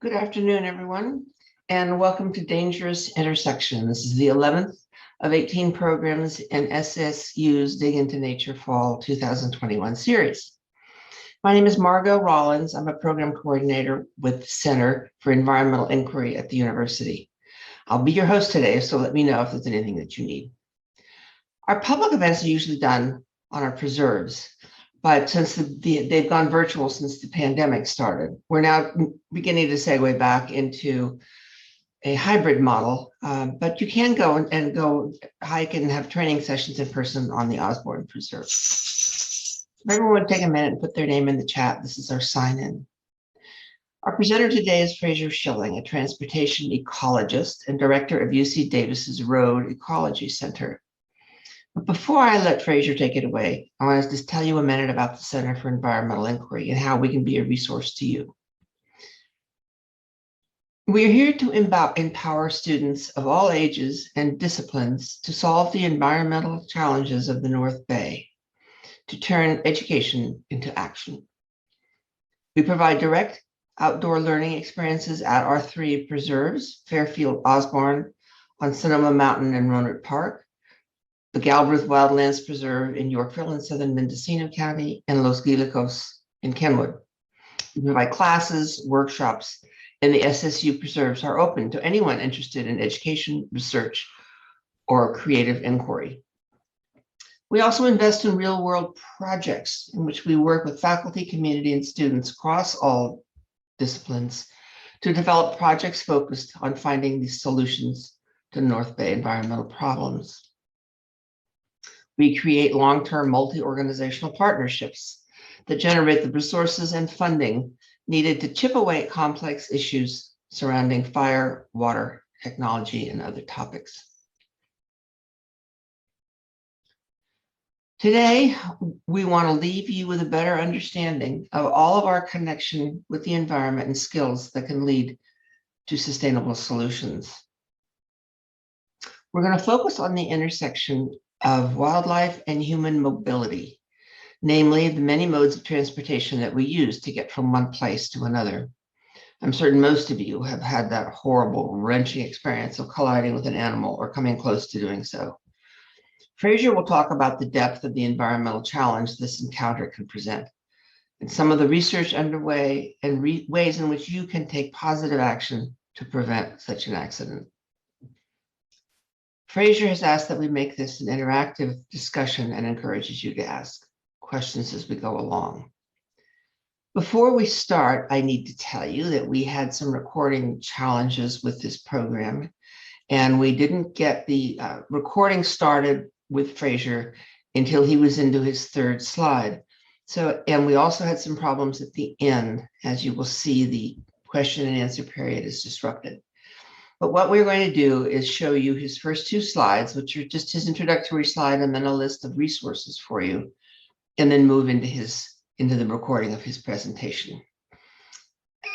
Good afternoon, everyone, and welcome to Dangerous Intersection. This is the 11th of 18 programs in SSU's Dig Into Nature Fall 2021 series. My name is Margot Rollins. I'm a program coordinator with the Center for Environmental Inquiry at the university. I'll be your host today, so let me know if there's anything that you need. Our public events are usually done on our preserves, but since they've gone virtual since the pandemic started, we're now beginning to segue back into a hybrid model. But you can go and go hike and have training sessions in person on the Osborne Preserve. If everyone would take a minute and put their name in the chat, this is our sign-in. Our presenter today is Fraser Schilling, a transportation ecologist and director of UC Davis's Road Ecology Center. But before I let Fraser take it away, I want to just tell you a minute about the Center for Environmental Inquiry and how we can be a resource to you. We are here to empower students of all ages and disciplines to solve the environmental challenges of the North Bay, to turn education into action. We provide direct outdoor learning experiences at our three preserves, Fairfield Osborne on Sonoma Mountain and Roanoke Park, the Galbraith Wildlands Preserve in Yorkville and southern Mendocino County, and Los Guilicos in Kenwood. We provide classes, workshops, and the SSU preserves are open to anyone interested in education, research, or creative inquiry. We also invest in real-world projects in which we work with faculty, community, and students across all disciplines to develop projects focused on finding these solutions to North Bay environmental problems. We create long-term multi-organizational partnerships that generate the resources and funding needed to chip away at complex issues surrounding fire, water, technology, and other topics. Today, we want to leave you with a better understanding of all of our connection with the environment and skills that can lead to sustainable solutions. We're going to focus on the intersection of wildlife and human mobility, namely the many modes of transportation that we use to get from one place to another. I'm certain most of you have had that horrible, wrenching experience of colliding with an animal or coming close to doing so. Fraser will talk about the depth of the environmental challenge this encounter can present, and some of the research underway and ways in which you can take positive action to prevent such an accident. Fraser has asked that we make this an interactive discussion and encourages you to ask questions as we go along. Before we start, I need to tell you that we had some recording challenges with this program, and we didn't get the recording started with Fraser until he was into his third slide. And we also had some problems at the end. As you will see, the question and answer period is disrupted. But what we're going to do is show you his first two slides, which are just his introductory slide and then a list of resources for you, and then move into the recording of his presentation.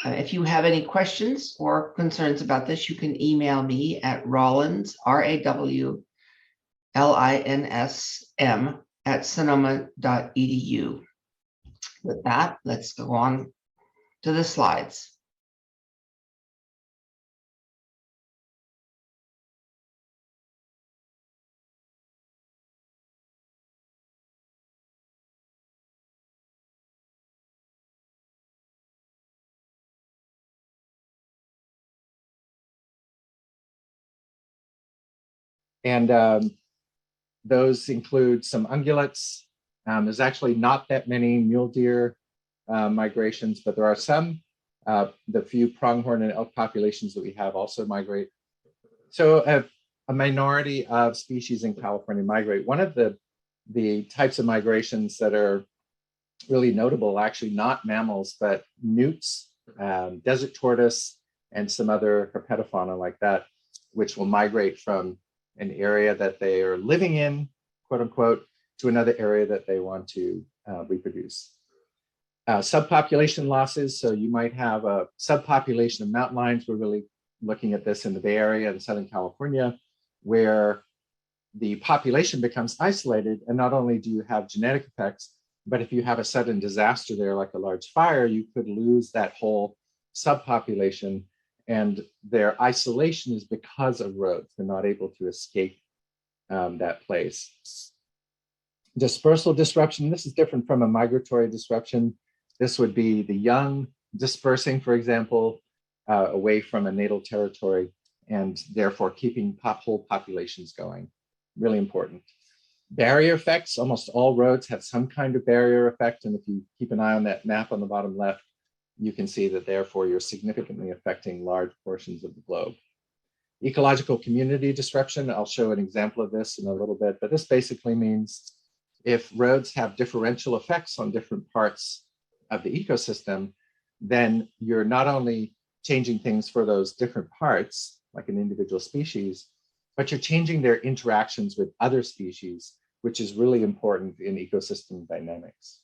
If you have any questions or concerns about this, you can email me at Rollins, RAWLINSM @sonoma.edu. With that, let's go on to the slides. And those include some ungulates. There's actually not that many mule deer migrations, but there are some. The few pronghorn and elk populations that we have also migrate. So a minority of species in California migrate. One of the types of migrations that are really notable, actually not mammals, but newts, desert tortoise, and some other herpetofauna like that, which will migrate from an area that they are living in, quote unquote, to another area that they want to reproduce. Subpopulation losses, so you might have a subpopulation of mountain lions. We're really looking at this in the Bay Area in Southern California, where the population becomes isolated, and not only do you have genetic effects, but if you have a sudden disaster there, like a large fire, you could lose that whole subpopulation, and their isolation is because of roads. They're not able to escape that place. Dispersal disruption, this is different from a migratory disruption. This would be the young dispersing, for example, away from a natal territory, and therefore keeping whole populations going. Really important. Barrier effects, almost all roads have some kind of barrier effect, and if you keep an eye on that map on the bottom left, you can see that therefore you're significantly affecting large portions of the globe. Ecological community disruption, I'll show an example of this in a little bit, but this basically means if roads have differential effects on different parts of the ecosystem, then you're not only changing things for those different parts, like an individual species, but you're changing their interactions with other species, which is really important in ecosystem dynamics.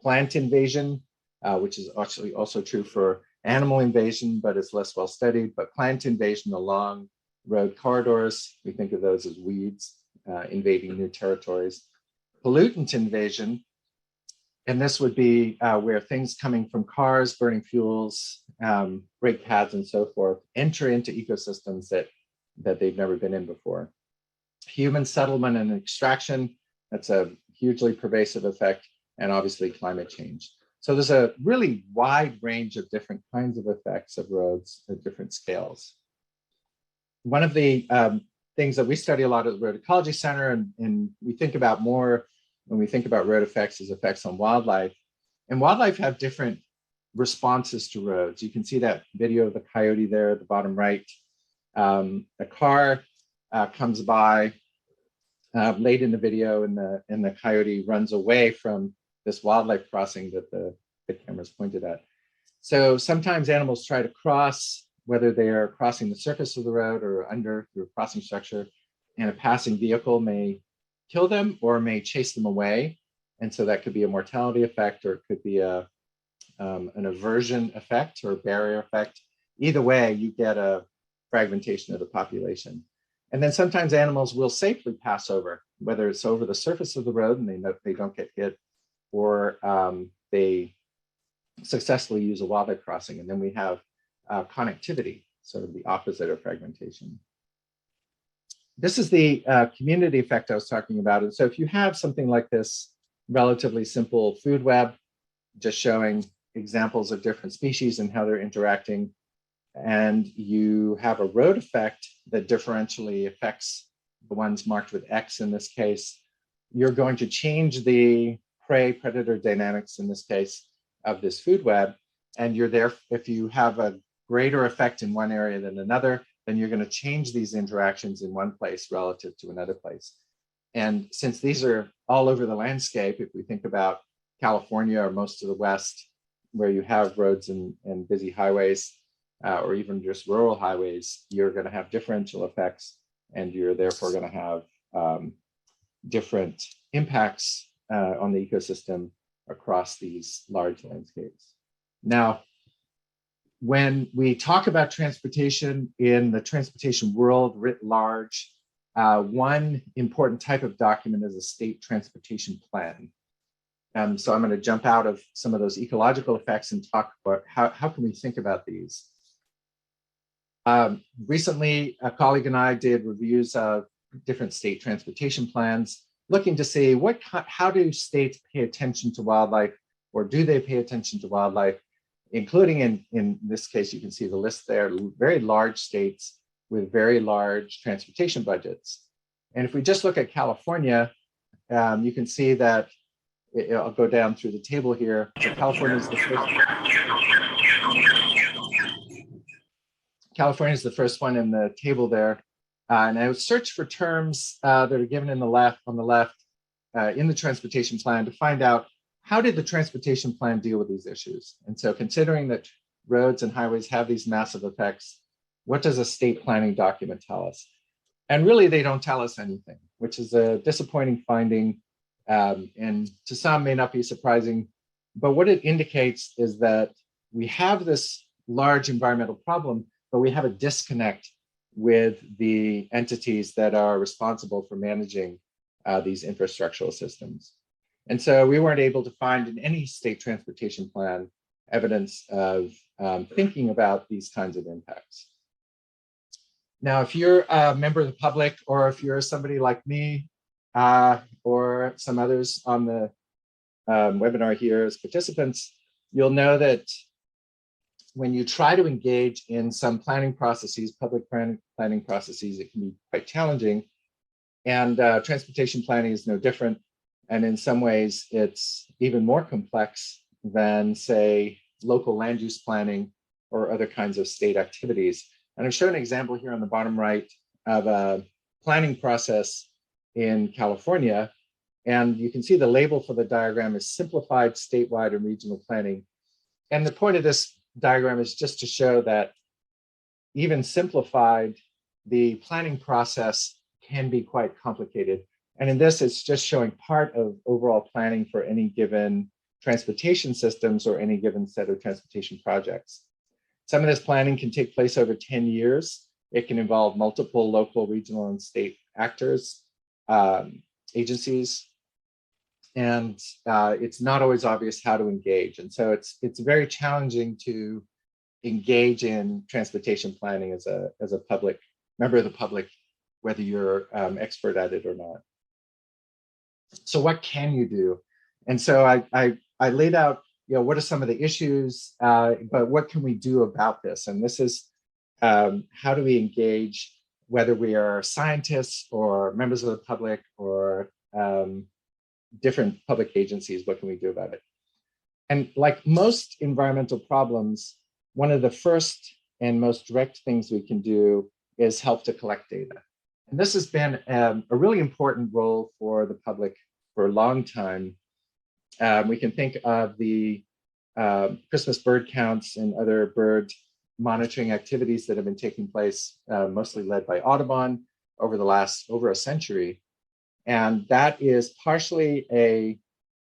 Plant invasion, which is actually also true for animal invasion, but it's less well studied, but plant invasion along road corridors, we think of those as weeds invading new territories. Pollutant invasion, and this would be where things coming from cars, burning fuels, brake pads, and so forth, enter into ecosystems that they've never been in before. Human settlement and extraction, that's a hugely pervasive effect, and obviously climate change. So there's a really wide range of different kinds of effects of roads at different scales. One of the things that we study a lot at the Road Ecology Center, and we think about more when we think about road effects, is effects on wildlife. And wildlife have different responses to roads. You can see that video of the coyote there at the bottom right. A car comes by late in the video, and the coyote runs away from this wildlife crossing that the camera's pointed at. So sometimes animals try to cross, whether they are crossing the surface of the road or under through a crossing structure, and a passing vehicle may kill them or may chase them away. And so that could be a mortality effect, or it could be an aversion effect or barrier effect. Either way, you get a fragmentation of the population. And then sometimes animals will safely pass over, whether it's over the surface of the road and they don't get hit, or they successfully use a wildlife crossing. And then we have connectivity, sort of the opposite of fragmentation. This is the community effect I was talking about. And so if you have something like this relatively simple food web, just showing examples of different species and how they're interacting, and you have a road effect that differentially affects the ones marked with X in this case, you're going to change the prey-predator dynamics in this case of this food web. And you're there, if you have a greater effect in one area than another, then you're going to change these interactions in one place relative to another place. And since these are all over the landscape, if we think about California or most of the West, where you have roads and busy highways, or even just rural highways, you're going to have differential effects, and you're therefore going to have different impacts on the ecosystem across these large landscapes. Now, when we talk about transportation in the transportation world writ large, one important type of document is a state transportation plan. So I'm going to jump out of some of those ecological effects and talk about how can we think about these. Recently, a colleague and I did reviews of different state transportation plans, looking to see how do states pay attention to wildlife, or do they pay attention to wildlife, including in this case, you can see the list there, very large states with very large transportation budgets. And if we just look at California, you can see that, I'll go down through the table here. So California is the first one in the table there. And I would search for terms that are given on the left in the transportation plan to find out, how did the transportation plan deal with these issues? And so considering that roads and highways have these massive effects, what does a state planning document tell us? And really, they don't tell us anything, which is a disappointing finding, and to some may not be surprising. But what it indicates is that we have this large environmental problem, but we have a disconnect with the entities that are responsible for managing these infrastructural systems. And so we weren't able to find in any state transportation plan evidence of thinking about these kinds of impacts. Now, if you're a member of the public, or if you're somebody like me, or some others on the webinar here as participants, you'll know that when you try to engage in some planning processes, public planning processes, it can be quite challenging. And transportation planning is no different. And in some ways, it's even more complex than, say, local land use planning or other kinds of state activities. And I've shown an example here on the bottom right of a planning process in California. And you can see the label for the diagram is simplified statewide and regional planning. And the point of this diagram is just to show that even simplified, the planning process can be quite complicated. And in this, it's just showing part of overall planning for any given transportation systems or any given set of transportation projects. Some of this planning can take place over 10 years. It can involve multiple local, regional, and state actors, agencies, and it's not always obvious how to engage. And so it's very challenging to engage in transportation planning as a public member of the public, whether you're expert at it or not. So what can you do? And so I laid out, what are some of the issues, but what can we do about this? And this is how do we engage, whether we are scientists or members of the public or different public agencies, what can we do about it? And like most environmental problems, one of the first and most direct things we can do is help to collect data. And this has been a really important role for the public for a long time. We can think of the Christmas bird counts and other bird monitoring activities that have been taking place, mostly led by Audubon over a century. And that is partially a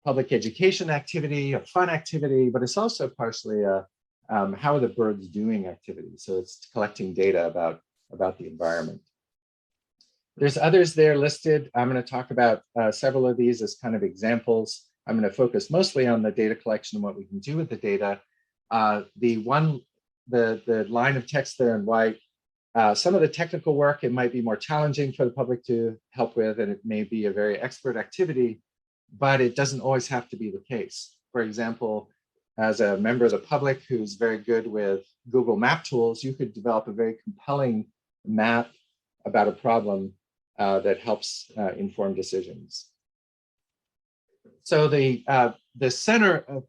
public education activity, a fun activity, but it's also partially a how are the birds doing activity. So it's collecting data about the environment. There's others there listed. I'm going to talk about several of these as kind of examples. I'm going to focus mostly on the data collection and what we can do with the data. The line of text there in white, some of the technical work, it might be more challenging for the public to help with, and it may be a very expert activity, but it doesn't always have to be the case. For example, as a member of the public who's very good with Google Map tools, you could develop a very compelling map about a problem that helps inform decisions. So the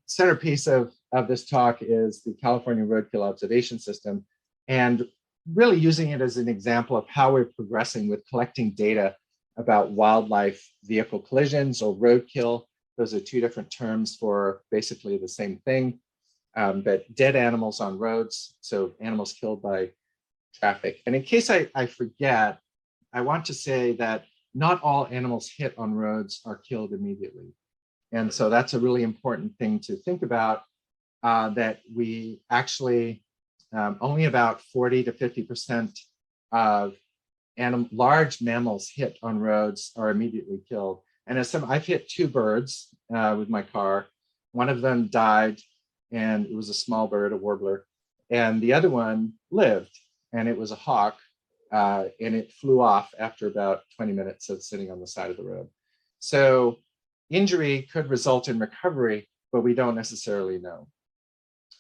centerpiece of this talk is the California Roadkill Observation System, and really using it as an example of how we're progressing with collecting data about wildlife vehicle collisions or roadkill. Those are two different terms for basically the same thing, but dead animals on roads, so animals killed by traffic. And in case I forget, I want to say that not all animals hit on roads are killed immediately. And so that's a really important thing to think about, that we actually, only about 40 to 50% of large mammals hit on roads are immediately killed. And I've hit two birds with my car. One of them died, and it was a small bird, a warbler, and the other one lived, and it was a hawk, and it flew off after about 20 minutes of sitting on the side of the road. So injury could result in recovery, but we don't necessarily know.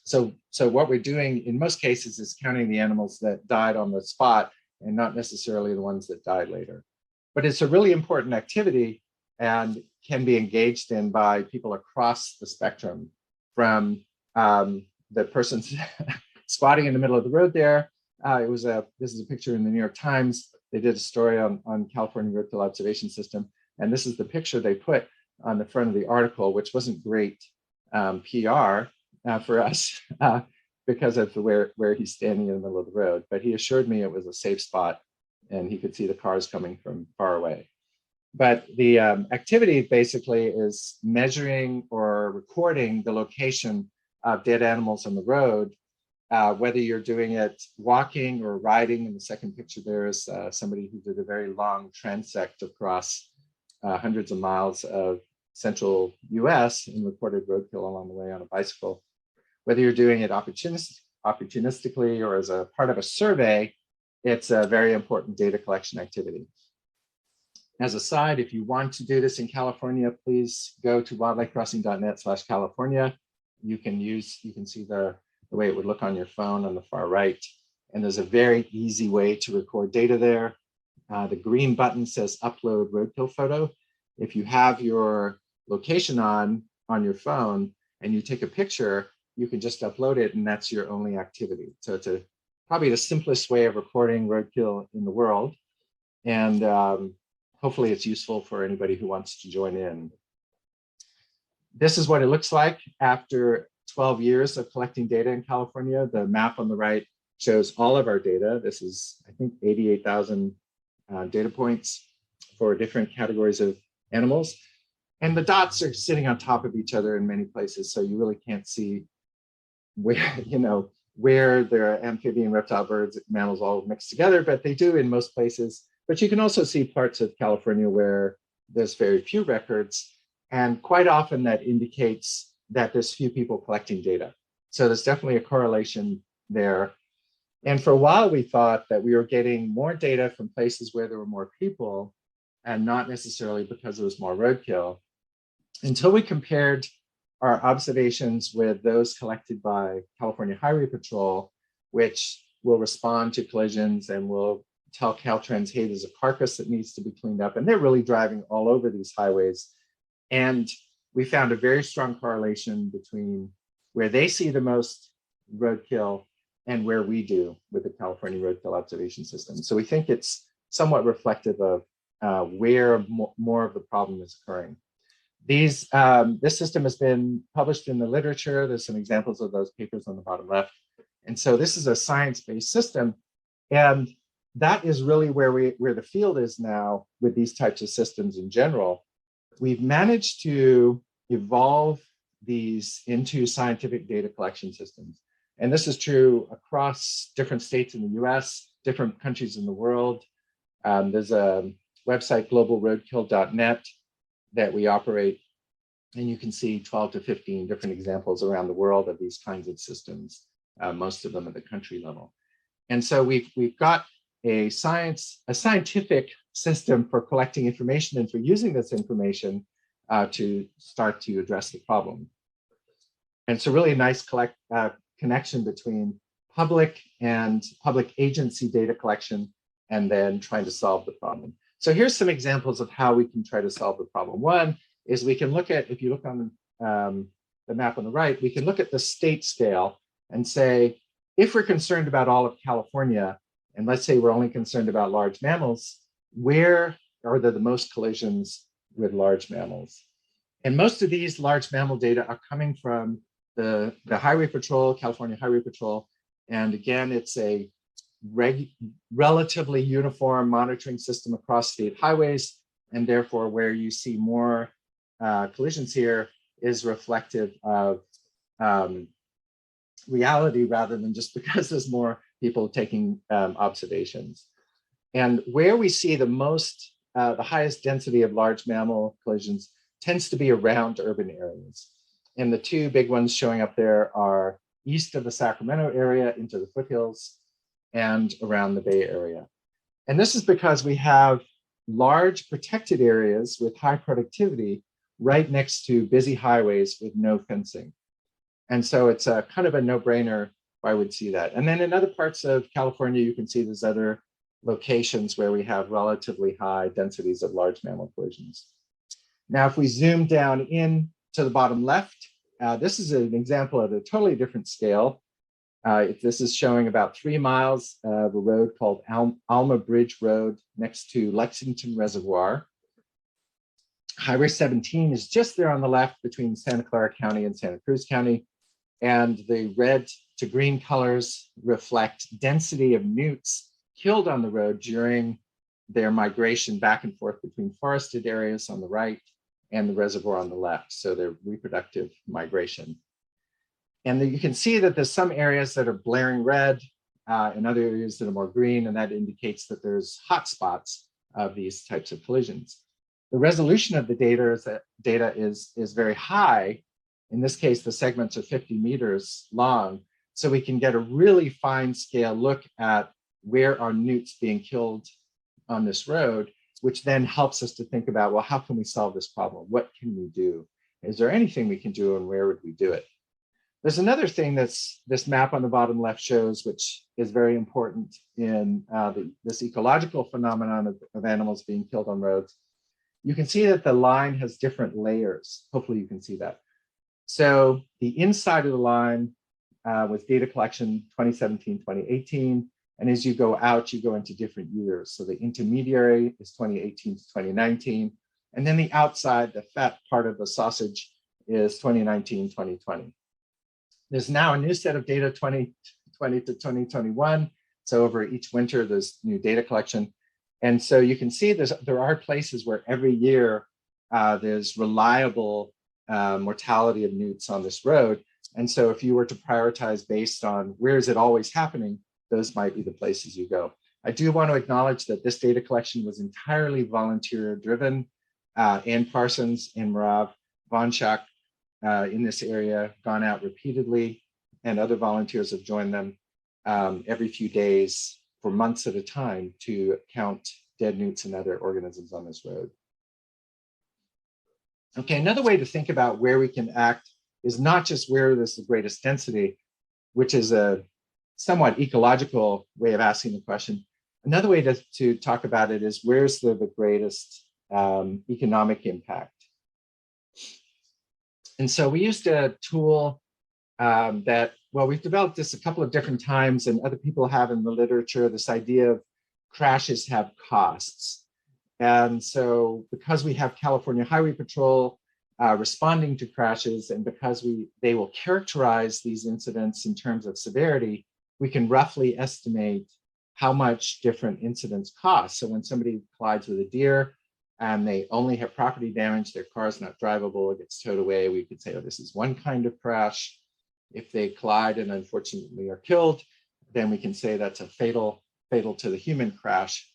So what we're doing in most cases is counting the animals that died on the spot and not necessarily the ones that died later. But it's a really important activity and can be engaged in by people across the spectrum, from the person squatting in the middle of the road there. This is a picture in the New York Times. They did a story on California Roadkill Observation System, and this is the picture they put on the front of the article, which wasn't great PR for us because of where he's standing in the middle of the road. But he assured me it was a safe spot and he could see the cars coming from far away. But the activity basically is measuring or recording the location of dead animals on the road, whether you're doing it walking or riding. In the second picture, there is somebody who did a very long transect across hundreds of miles of central US and recorded roadkill along the way on a bicycle, whether you're doing it opportunistically or as a part of a survey, it's a very important data collection activity. As a side, if you want to do this in California, please go to wildlifecrossing.net/California. You can see the way it would look on your phone on the far right. And there's a very easy way to record data there. The green button says upload roadkill photo. If you have your location on your phone and you take a picture, you can just upload it and that's your only activity. So it's probably the simplest way of recording roadkill in the world. And hopefully it's useful for anybody who wants to join in. This is what it looks like after 12 years of collecting data in California. The map on the right shows all of our data. This is, I think, 88,000 data points for different categories of animals. And the dots are sitting on top of each other in many places, so you really can't see where there are amphibian, reptile, birds, mammals all mixed together, but they do in most places. But you can also see parts of California where there's very few records, and quite often that indicates that there's few people collecting data. So there's definitely a correlation there. And for a while, we thought that we were getting more data from places where there were more people and not necessarily because there was more roadkill, until we compared our observations with those collected by California Highway Patrol, which will respond to collisions and will tell Caltrans, hey, there's a carcass that needs to be cleaned up. And they're really driving all over these highways. And we found a very strong correlation between where they see the most roadkill and where we do with the California roadkill observation system. So we think it's somewhat reflective of where more of the problem is occurring. This system has been published in the literature. There's some examples of those papers on the bottom left. And so this is a science-based system. And that is really where the field is now with these types of systems in general. We've managed to evolve these into scientific data collection systems. And this is true across different states in the US, different countries in the world. There's a website, globalroadkill.net, that we operate. And you can see 12 to 15 different examples around the world of these kinds of systems, most of them at the country level. And so we've got a scientific system for collecting information and for using this information to start to address the problem. And it's a really nice connection between public and public agency data collection and then trying to solve the problem. So here's some examples of how we can try to solve the problem. One is we can look at, if you look on the map on the right, we can look at the state scale and say, if we're concerned about all of California, and let's say we're only concerned about large mammals, where are there the most collisions with large mammals? And most of these large mammal data are coming from the Highway Patrol, California Highway Patrol. And again, it's a relatively uniform monitoring system across state highways. And therefore, where you see more collisions here is reflective of reality rather than just because there's more people taking observations. And where we see the highest density of large mammal collisions tends to be around urban areas. And the two big ones showing up there are east of the Sacramento area into the foothills and around the Bay Area. And this is because we have large protected areas with high productivity right next to busy highways with no fencing. And so it's a kind of a no-brainer why we'd see that. And then in other parts of California, you can see there's other locations where we have relatively high densities of large mammal collisions. Now, if we zoom down in to the bottom left, this is an example at a totally different scale. This is showing about 3 miles of a road called Alma Bridge Road next to Lexington Reservoir. Highway 17 is just there on the left between Santa Clara County and Santa Cruz County. And the red to green colors reflect density of newts killed on the road during their migration back and forth between forested areas on the right and the reservoir on the left. So their reproductive migration. And you can see that there's some areas that are blaring red and other areas that are more green, and that indicates that there's hot spots of these types of collisions. The resolution of the data is very high, In this case, the segments are 50 meters long. So we can get a really fine scale look at where are newts being killed on this road, which then helps us to think about, well, how can we solve this problem? What can we do? Is there anything we can do, and where would we do it? There's another thing that's this map on the bottom left shows, which is very important in this ecological phenomenon of animals being killed on roads. You can see that the line has different layers. Hopefully you can see that. So the inside of the line was data collection 2017, 2018. And as you go out, you go into different years. So the intermediary is 2018 to 2019. And then the outside, the fat part of the sausage, is 2019, 2020. There's now a new set of data 2020 to 2021. So over each winter, there's new data collection. And so you can see there are places where every year there's reliable mortality of newts on this road. And so if you were to prioritize based on where is it always happening, those might be the places you go. I do want to acknowledge that this data collection was entirely volunteer driven. Ann Parsons and Marav Vonchak in this area gone out repeatedly, and other volunteers have joined them every few days for months at a time to count dead newts and other organisms on this road. Okay, another way to think about where we can act is not just where there's the greatest density, which is a somewhat ecological way of asking the question. Another way to talk about it is where's the greatest economic impact. And so we used a tool that, well, we've developed this a couple of different times, and other people have in the literature, this idea of crashes have costs. And so because we have California Highway Patrol responding to crashes, and because they will characterize these incidents in terms of severity, we can roughly estimate how much different incidents cost. So when somebody collides with a deer and they only have property damage, their car is not drivable, it gets towed away, we could say, oh, this is one kind of crash. If they collide and unfortunately are killed, then we can say that's a fatal to the human crash.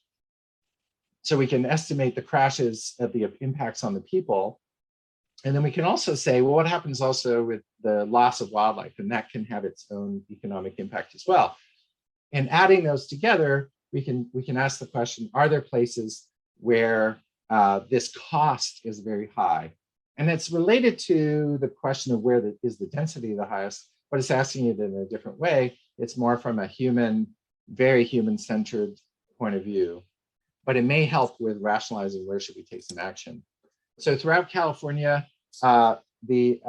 So we can estimate the crashes of the impacts on the people. And then we can also say, well, what happens also with the loss of wildlife? And that can have its own economic impact as well. And adding those together, we can ask the question, are there places where this cost is very high? And it's related to the question of where is the density the highest, but it's asking it in a different way. It's more from a very human-centered point of view, but it may help with rationalizing where should we take some action. So throughout California, the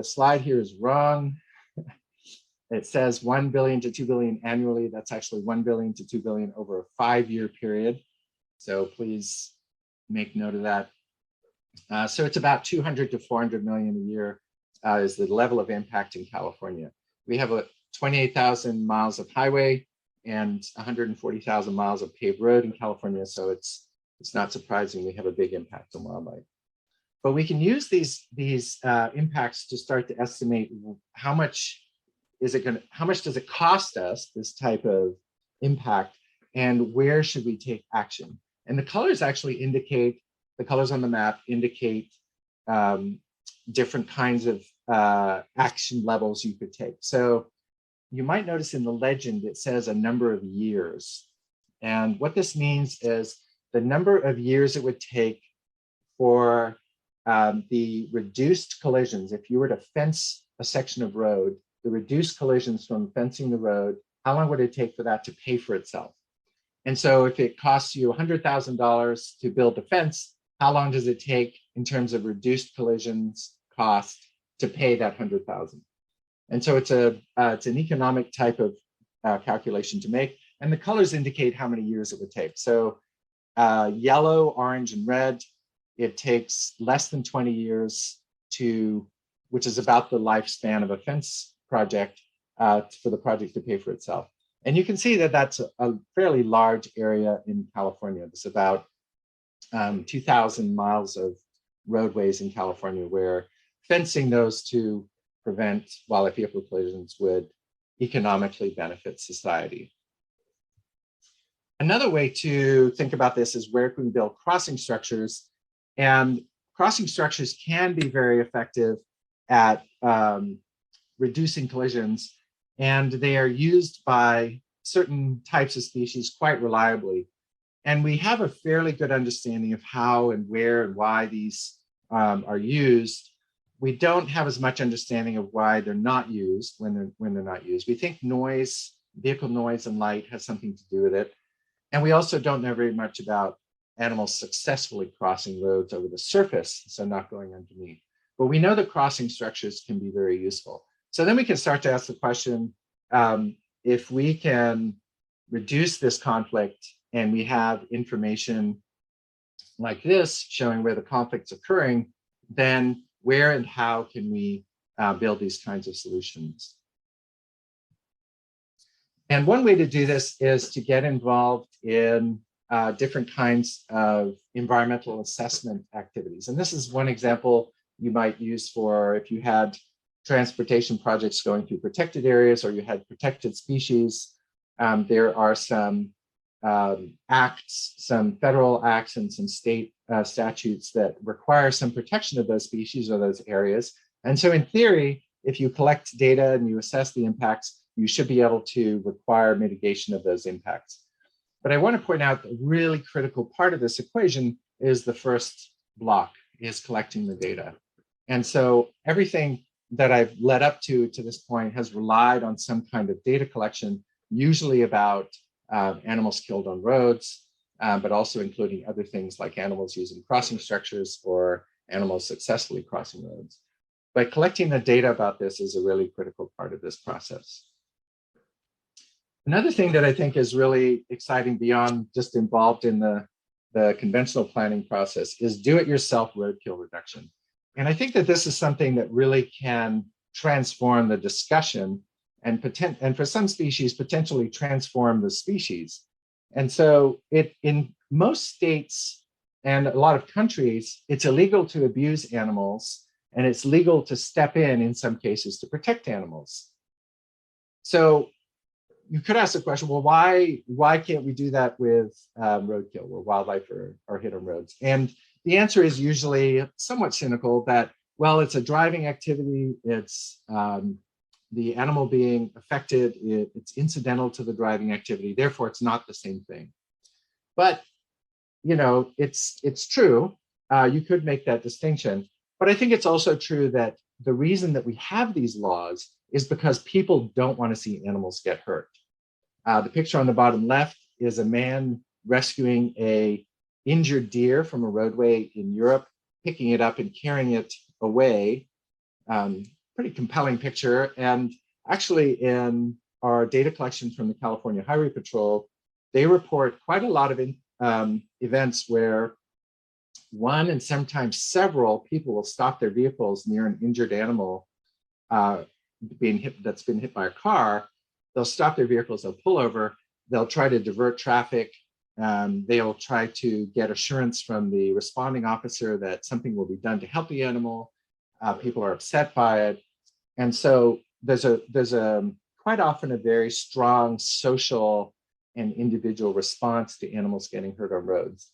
slide here is wrong. It says 1 billion to 2 billion annually. That's actually 1 billion to 2 billion over a 5-year period. So please make note of that. So it's about 200 to 400 million a year is the level of impact in California. We have 28,000 miles of highway and 140,000 miles of paved road in California. So it's not surprising we have a big impact on wildlife. But we can use these impacts to start to estimate how much does it cost us, this type of impact, and where should we take action? And the colors actually indicate, the colors on the map indicate different kinds of action levels you could take. So you might notice in the legend, it says a number of years. And what this means is the number of years it would take for the reduced collisions. If you were to fence a section of road, the reduced collisions from fencing the road, how long would it take for that to pay for itself? And so if it costs you $100,000 to build a fence, how long does it take in terms of reduced collisions cost to pay that $100,000? And so it's an economic type of calculation to make. And the colors indicate how many years it would take. So yellow, orange, and red, it takes less than 20 years which is about the lifespan of a fence project for the project to pay for itself. And you can see that that's a fairly large area in California. There's about 2,000 miles of roadways in California where fencing those to prevent wildlife vehicle collisions would economically benefit society. Another way to think about this is where can we build crossing structures? And crossing structures can be very effective at reducing collisions, and they are used by certain types of species quite reliably. And we have a fairly good understanding of how and where and why these are used. We don't have as much understanding of why they're not used when they're not used. We think noise, vehicle noise and light has something to do with it. And we also don't know very much about animals successfully crossing roads over the surface, so not going underneath. But we know that crossing structures can be very useful. So then we can start to ask the question, if we can reduce this conflict and we have information like this showing where the conflict's occurring, then where and how can we build these kinds of solutions? And one way to do this is to get involved in different kinds of environmental assessment activities. And this is one example you might use for if you had transportation projects going through protected areas or you had protected species. There are some acts, some federal acts and some state statutes that require some protection of those species or those areas. And so in theory, if you collect data and you assess the impacts, you should be able to require mitigation of those impacts. But I want to point out the really critical part of this equation is the first block, is collecting the data. And so everything that I've led up to this point has relied on some kind of data collection, usually about animals killed on roads, but also including other things like animals using crossing structures or animals successfully crossing roads. But collecting the data about this is a really critical part of this process. Another thing that I think is really exciting beyond just involved in the conventional planning process is do-it-yourself roadkill reduction. And I think that this is something that really can transform the discussion and for some species, potentially transform the species. And so in most states and a lot of countries, it's illegal to abuse animals, and it's legal to step in some cases to protect animals. So you could ask the question, well, why can't we do that with roadkill, where wildlife are hit on roads? And the answer is usually somewhat cynical that, well, it's a driving activity, it's the animal being affected, it's incidental to the driving activity, therefore it's not the same thing. But, you know, it's true, you could make that distinction, but I think it's also true that the reason that we have these laws is because people don't want to see animals get hurt. The picture on the bottom left is a man rescuing a injured deer from a roadway in Europe, picking it up and carrying it away. Pretty compelling picture. And actually in our data collection from the California Highway Patrol, they report quite a lot of events where one and sometimes several people will stop their vehicles near an injured animal that's been hit by a car. They'll stop their vehicles, they'll pull over, they'll try to divert traffic. They'll try to get assurance from the responding officer that something will be done to help the animal. People are upset by it. And so there's quite often a very strong social and individual response to animals getting hurt on roads.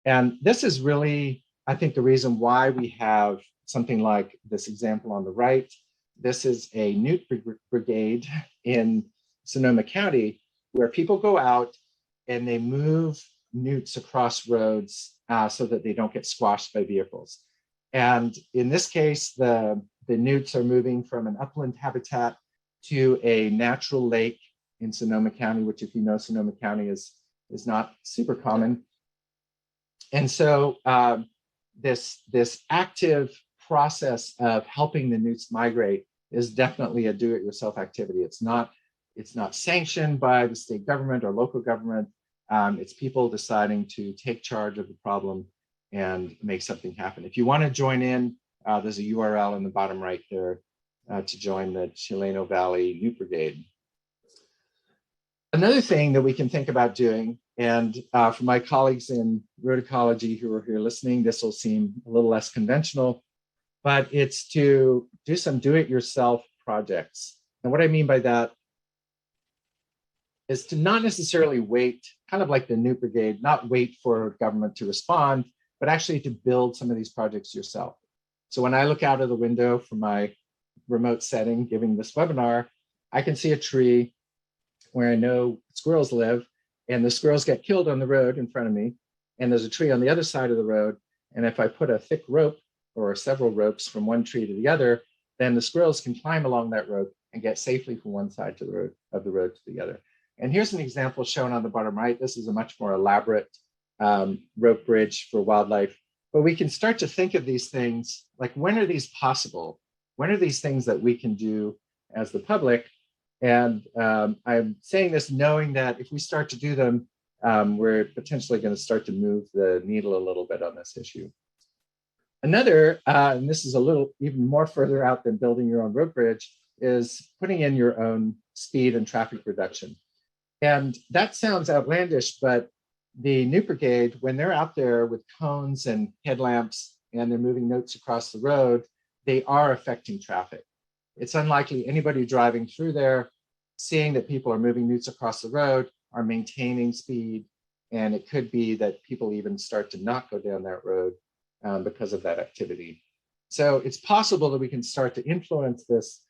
And this is really, I think, the reason why we have something like this example on the right. This is a newt brigade in Sonoma County, where people go out and they move newts across roads so that they don't get squashed by vehicles. And in this case, the newts are moving from an upland habitat to a natural lake in Sonoma County, which, if you know, Sonoma County is not super common. And so this active process of helping the newts migrate is definitely a do-it-yourself activity. It's not sanctioned by the state government or local government. It's people deciding to take charge of the problem and make something happen. If you want to join in, there's a URL in the bottom right there to join the Chileno Valley Newt Brigade. Another thing that we can think about doing, and for my colleagues in road ecology who are here listening, this will seem a little less conventional, but it's to do some do-it-yourself projects. And what I mean by that is to not necessarily wait, kind of like the Newt Brigade, not wait for government to respond, but actually to build some of these projects yourself. So when I look out of the window from my remote setting giving this webinar, I can see a tree where I know squirrels live, and the squirrels get killed on the road in front of me. And there's a tree on the other side of the road. And if I put a thick rope or several ropes from one tree to the other, then the squirrels can climb along that rope and get safely from one side to the road to the other. And here's an example shown on the bottom right. This is a much more elaborate rope bridge for wildlife. But we can start to think of these things like, when are these possible? When are these things that we can do as the public? And I'm saying this knowing that if we start to do them, we're potentially going to start to move the needle a little bit on this issue. Another, and this is a little even more further out than building your own road bridge, is putting in your own speed and traffic reduction. And that sounds outlandish, but the New Brigade, when they're out there with cones and headlamps and they're moving notes across the road, they are affecting traffic. It's unlikely anybody driving through there, seeing that people are moving newts across the road, are maintaining speed, and it could be that people even start to not go down that road because of that activity. So it's possible that we can start to influence this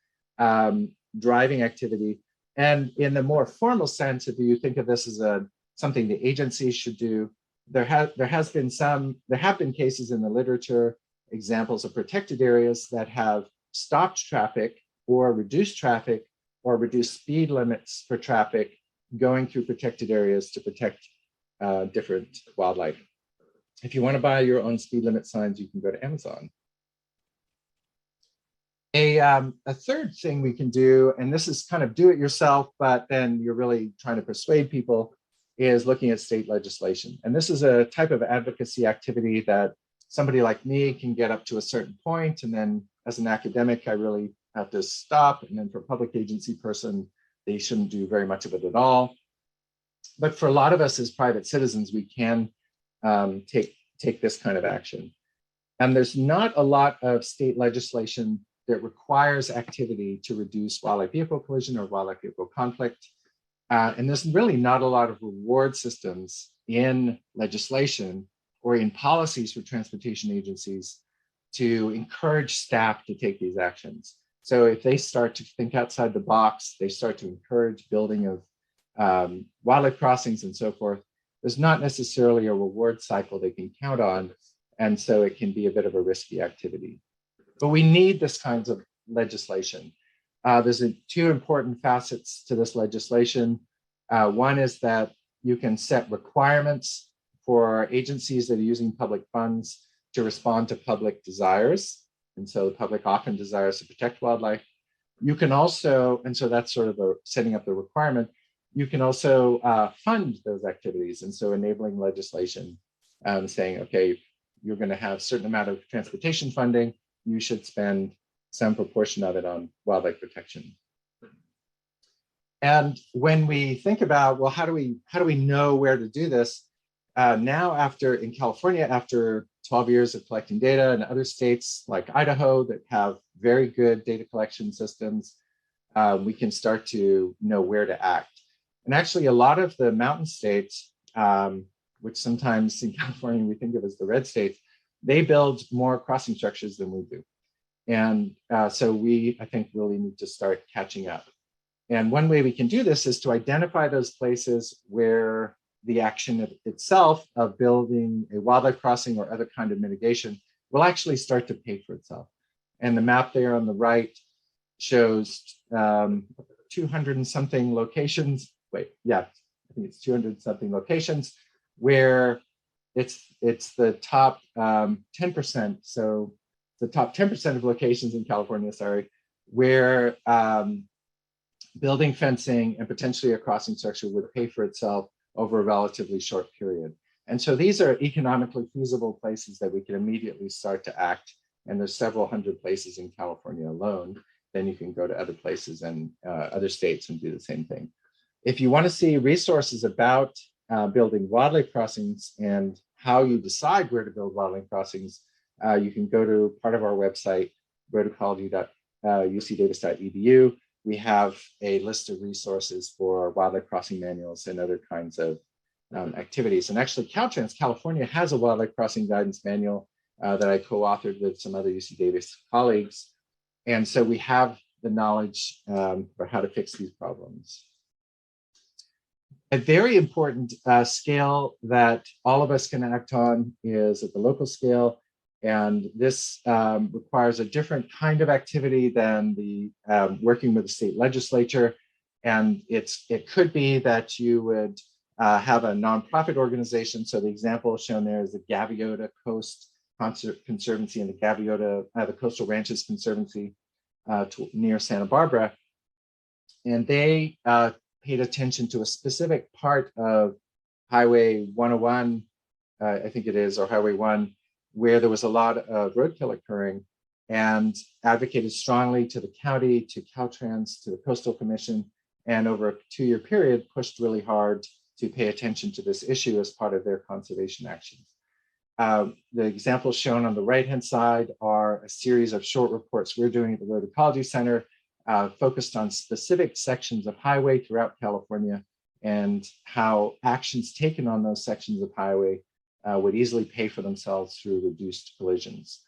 driving activity. And in the more formal sense, if you think of this as something the agencies should do, there have been cases in the literature, examples of protected areas that have stopped traffic or reduced traffic or reduced speed limits for traffic going through protected areas to protect different wildlife. If you want to buy your own speed limit signs, you can go to Amazon. A third thing we can do, and this is kind of do it yourself, but then you're really trying to persuade people, is looking at state legislation. And this is a type of advocacy activity that somebody like me can get up to a certain point, and then as an academic, I really have to stop. And then for a public agency person, they shouldn't do very much of it at all. But for a lot of us as private citizens, we can take this kind of action. And there's not a lot of state legislation that requires activity to reduce wildlife vehicle collision or wildlife vehicle conflict. And there's really not a lot of reward systems in legislation or in policies for transportation agencies to encourage staff to take these actions. So if they start to think outside the box, they start to encourage building of wildlife crossings and so forth, there's not necessarily a reward cycle they can count on. And so it can be a bit of a risky activity. But we need this kinds of legislation. There's two important facets to this legislation. One is that you can set requirements for agencies that are using public funds to respond to public desires. And so the public often desires to protect wildlife. You can also, and so that's sort of setting up the requirement, you can also fund those activities. And so enabling legislation saying, okay, you're going to have a certain amount of transportation funding, you should spend some proportion of it on wildlife protection. And when we think about, well, how do we know where to do this? Now in California, after 12 years of collecting data, and other states like Idaho that have very good data collection systems, we can start to know where to act. And actually a lot of the mountain states, which sometimes in California we think of as the red states, they build more crossing structures than we do. And so we, I think, really need to start catching up. And one way we can do this is to identify those places where the action itself of building a wildlife crossing or other kind of mitigation will actually start to pay for itself. And the map there on the right shows 200 and something locations. Wait, yeah, I think it's 200 something locations where it's the top 10%. So the top 10% of locations in California, sorry, where building fencing and potentially a crossing structure would pay for itself over a relatively short period. And so these are economically feasible places that we can immediately start to act. And there's several hundred places in California alone. Then you can go to other places and other states and do the same thing. If you want to see resources about building wildlife crossings and how you decide where to build wildlife crossings, you can go to part of our website, roadecology.ucdavis.edu. We have a list of resources for wildlife crossing manuals and other kinds of activities. And actually, Caltrans California has a wildlife crossing guidance manual, that I co-authored with some other UC Davis colleagues. And so we have the knowledge for how to fix these problems. A very important scale that all of us can act on is at the local scale. And this requires a different kind of activity than the working with the state legislature. And it could be that you would have a nonprofit organization. So the example shown there is the Gaviota Coast Conservancy and the Gaviota, the Coastal Ranches Conservancy near Santa Barbara. And they paid attention to a specific part of Highway 101, I think it is, or Highway 1, where there was a lot of roadkill occurring, and advocated strongly to the county, to Caltrans, to the Coastal Commission, and over a 2-year period pushed really hard to pay attention to this issue as part of their conservation actions. The examples shown on the right-hand side are a series of short reports we're doing at the Road Ecology Center, focused on specific sections of highway throughout California and how actions taken on those sections of highway would easily pay for themselves through reduced collisions.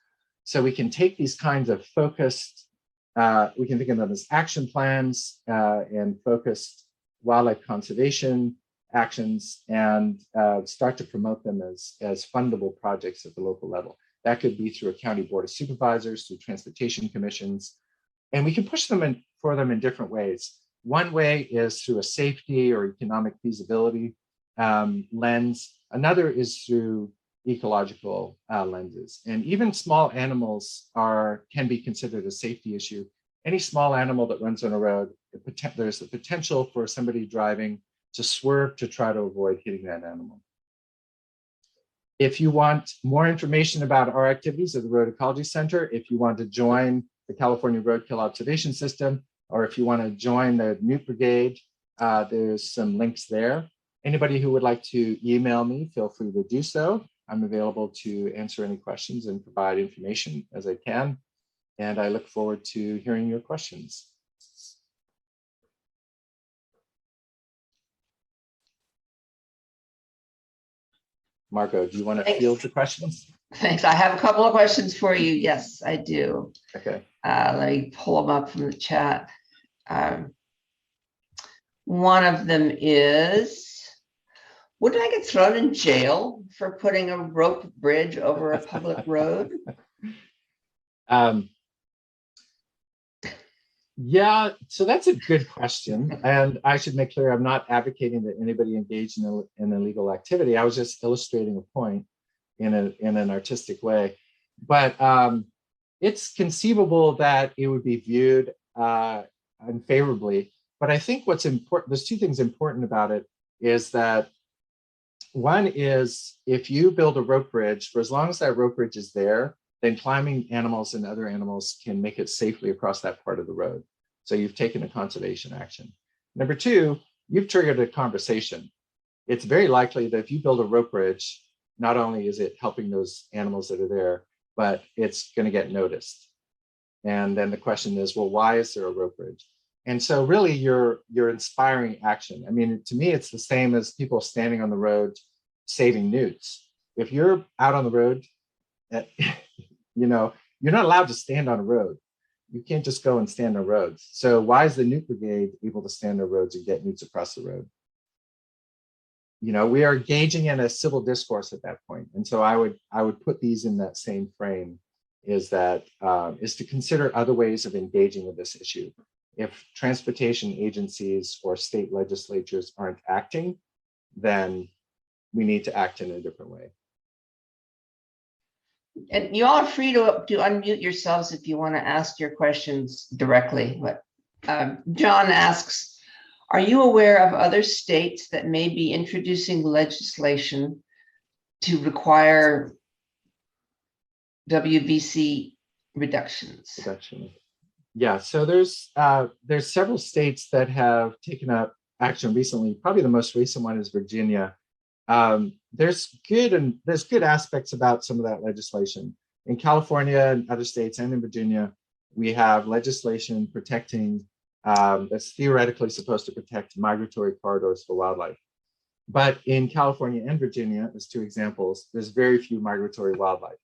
So we can take these kinds of focused, we can think of them as action plans and focused wildlife conservation actions and start to promote them as fundable projects at the local level. That could be through a county board of supervisors, through transportation commissions, and we can push them for them in different ways. One way is through a safety or economic feasibility lens. Another is through ecological lenses. And even small animals can be considered a safety issue. Any small animal that runs on a road, there's the potential for somebody driving to swerve to try to avoid hitting that animal. If you want more information about our activities at the Road Ecology Center, if you want to join the California Roadkill Observation System, or if you want to join the Newt Brigade, there's some links there. Anybody who would like to email me, feel free to do so. I'm available to answer any questions and provide information as I can. And I look forward to hearing your questions. Margot, do you want to field the questions? Thanks. I have a couple of questions for you. Yes, I do. Okay. Let me pull them up from the chat. One of them is, wouldn't I get thrown in jail for putting a rope bridge over a public road? Yeah, so that's a good question. And I should make clear, I'm not advocating that anybody engage in illegal activity. I was just illustrating a point in an artistic way. But it's conceivable that it would be viewed unfavorably. But I think what's important, there's two things important about it, is that one is if you build a rope bridge, for as long as that rope bridge is there, then climbing animals and other animals can make it safely across that part of the road. So you've taken a conservation action. Number two, you've triggered a conversation. It's very likely that if you build a rope bridge, not only is it helping those animals that are there, but it's going to get noticed. And then the question is, well, why is there a rope bridge? And so really you're inspiring action. I mean, to me, it's the same as people standing on the road saving newts. If you're out on the road, you know, you're not allowed to stand on a road. You can't just go and stand on roads. So why is the Newt Brigade able to stand on roads and get newts across the road? You know, we are engaging in a civil discourse at that point. And so I would put these in that same frame, is to consider other ways of engaging with this issue. If transportation agencies or state legislatures aren't acting, then we need to act in a different way. And you all are free to unmute yourselves if you want to ask your questions directly. But John asks, are you aware of other states that may be introducing legislation to require WVC reductions? Yeah, so there's several states that have taken up action recently. Probably the most recent one is Virginia. There's good aspects about some of that legislation. In California and other states and in Virginia, we have legislation protecting that's theoretically supposed to protect migratory corridors for wildlife. But in California and Virginia, as two examples, there's very few migratory wildlife.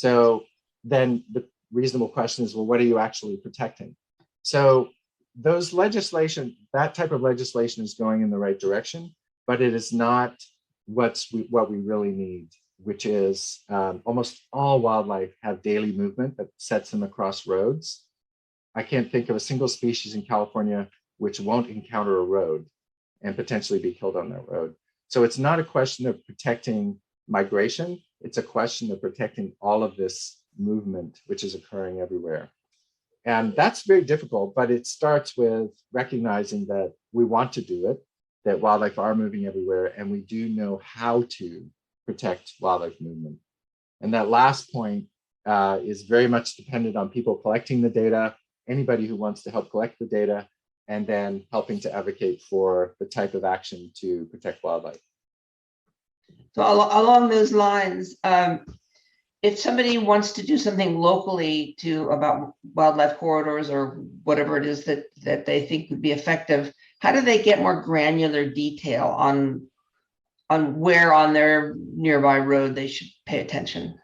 So then the reasonable question is, well, what are you actually protecting? So those legislation, that type of legislation is going in the right direction, but it is not what we really need, which is almost all wildlife have daily movement that sets them across roads. I can't think of a single species in California which won't encounter a road and potentially be killed on that road. So it's not a question of protecting migration, it's a question of protecting all of this movement, which is occurring everywhere. And that's very difficult, but it starts with recognizing that we want to do it, that wildlife are moving everywhere, and we do know how to protect wildlife movement. And that last point is very much dependent on people collecting the data, anybody who wants to help collect the data, and then helping to advocate for the type of action to protect wildlife. So along those lines, if somebody wants to do something locally about wildlife corridors or whatever it is that they think would be effective, how do they get more granular detail on where on their nearby road they should pay attention?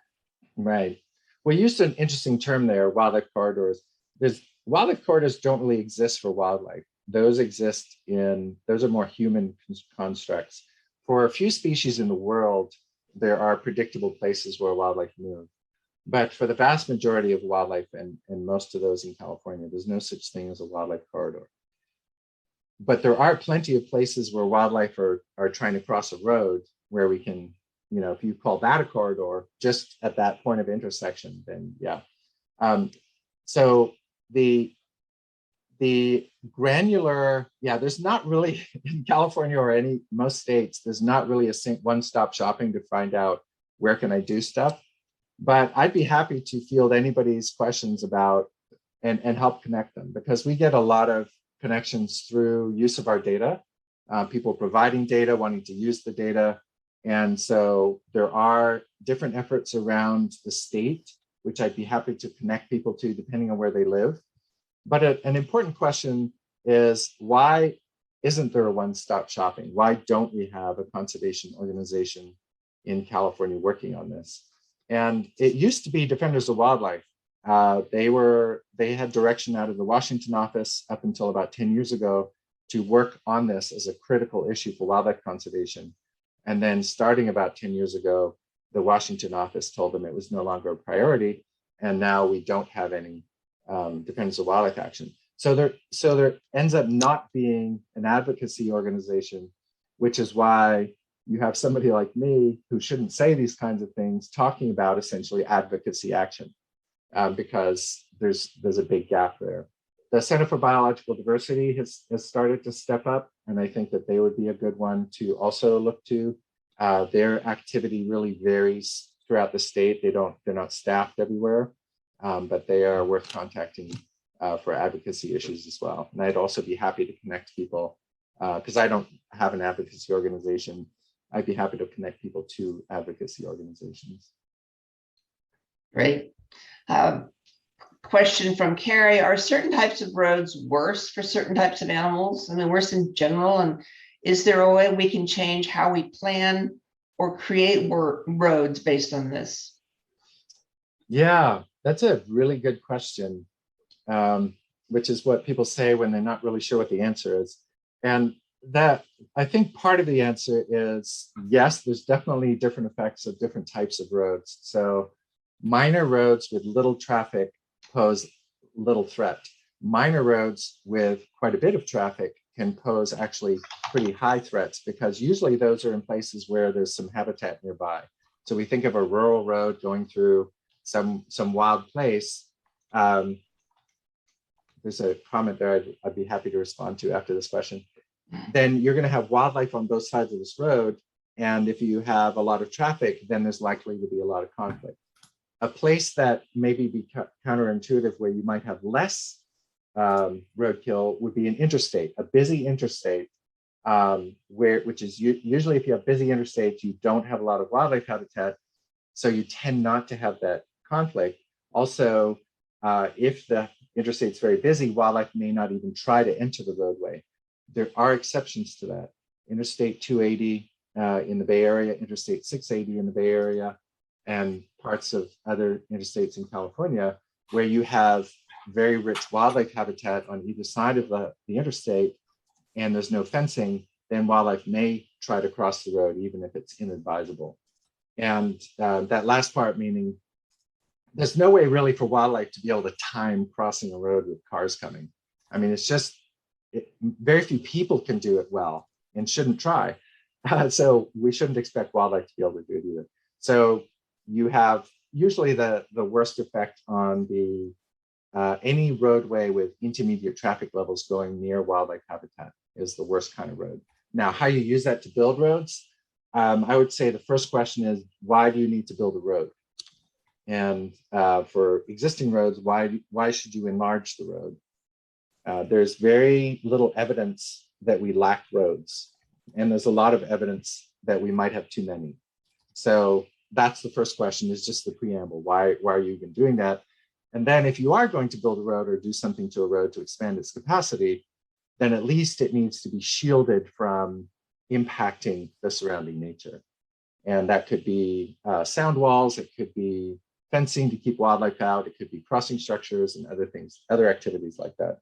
Right. We used an interesting term there, wildlife corridors. Wildlife corridors don't really exist for wildlife. Those are more human constructs. For a few species in the world, there are predictable places where wildlife move. But for the vast majority of wildlife, and most of those in California, there's no such thing as a wildlife corridor. But there are plenty of places where wildlife are trying to cross a road where we can, if you call that a corridor, just at that point of intersection, then yeah. So the granular, there's not really in California or most states, there's not really a one-stop shopping to find out where can I do stuff. But I'd be happy to field anybody's questions about and help connect them, because we get a lot of connections through use of our data, people providing data, wanting to use the data. And so there are different efforts around the state, which I'd be happy to connect people to depending on where they live. But an important question is, why isn't there a one-stop shopping? Why don't we have a conservation organization in California working on this? And it used to be Defenders of Wildlife. They had direction out of the Washington office up until about 10 years ago to work on this as a critical issue for wildlife conservation. And then starting about 10 years ago, the Washington office told them it was no longer a priority. And now we don't have any Defenders of Wildlife action. So there ends up not being an advocacy organization, which is why you have somebody like me who shouldn't say these kinds of things talking about essentially advocacy action, because there's a big gap there. The Center for Biological Diversity has started to step up, and I think that they would be a good one to also look to. Their activity really varies throughout the state. They're not staffed everywhere, but they are worth contacting for advocacy issues as well. And I'd also be happy to connect people, because I don't have an advocacy organization. I'd be happy to connect people to advocacy organizations. Great. Question from Carrie: are certain types of roads worse for certain types of animals? I mean, worse in general? And is there a way we can change how we plan or create roads based on this? Yeah, that's a really good question, which is what people say when they're not really sure what the answer is. And that, I think part of the answer is yes, there's definitely different effects of different types of roads. So minor roads with little traffic pose little threat. Minor roads with quite a bit of traffic can pose actually pretty high threats, because usually those are in places where there's some habitat nearby. So we think of a rural road going through some wild place. There's a comment there I'd be happy to respond to after this question. Then you're going to have wildlife on both sides of this road. And if you have a lot of traffic, then there's likely to be a lot of conflict. A place that maybe be counterintuitive, where you might have less roadkill, would be an interstate, a busy interstate, which is usually, if you have busy interstates, you don't have a lot of wildlife habitat. So you tend not to have that conflict. Also, if the interstate's very busy, wildlife may not even try to enter the roadway. There are exceptions to that. Interstate 280 in the Bay Area, Interstate 680 in the Bay Area, and parts of other interstates in California, where you have very rich wildlife habitat on either side of the interstate, and there's no fencing, then wildlife may try to cross the road, even if it's inadvisable. And that last part, meaning there's no way really for wildlife to be able to time crossing a road with cars coming. I mean, it's just, very few people can do it well and shouldn't try. So we shouldn't expect wildlife to be able to do it either. So you have usually the worst effect on the any roadway with intermediate traffic levels going near wildlife habitat is the worst kind of road. Now, how you use that to build roads, I would say the first question is, why do you need to build a road? And for existing roads, why should you enlarge the road? There's very little evidence that we lack roads, and there's a lot of evidence that we might have too many. So that's the first question, is just the preamble. Why are you even doing that? And then if you are going to build a road or do something to a road to expand its capacity, then at least it needs to be shielded from impacting the surrounding nature. And that could be sound walls, it could be fencing to keep wildlife out, it could be crossing structures and other things, other activities like that.